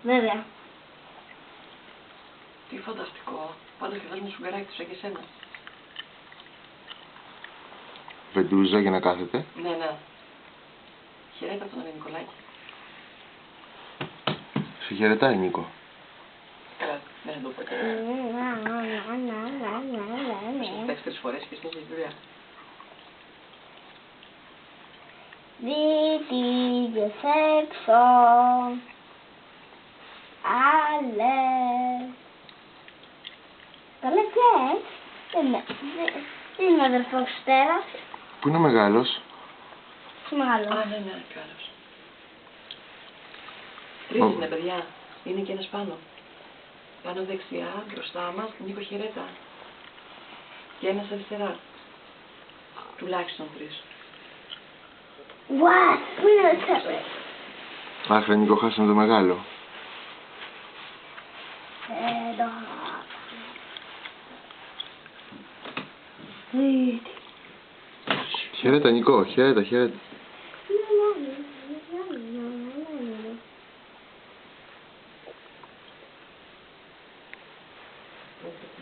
Βέβαια. Τι φανταστικό. Πάντως και θέλει ένα σουγκαράκι του σαν και εσένα. Βεντούζα για να κάθεται. Ναι, ναι. Χαιρέτα τον Νικολάκη. Σε χαιρετάει, Νίκο. Καλά, δεν θα το πω και. Σας παίξει 3 φορές και συνέχιζε τη δουλειά. Βγήκες έξω. Άλλες. Τα λες. Δεν είναι αδερφός του Στέρας. Πού είναι ο μεγάλος? Τι μεγάλο. Α, ναι, ναι, καλώς. 3 είναι, παιδιά. Είναι και ένας πάνω. Πάνω δεξιά, μπροστά μας, Νίκο χαιρέτα. Και ένας αριστερά. Τουλάχιστον 3. What? Πού είναι ο Στέρας. Αχ, Νίκο, χάσαμε το μεγάλο. Εδώ. Χαιρέτα, Νικό, χαιρέτα.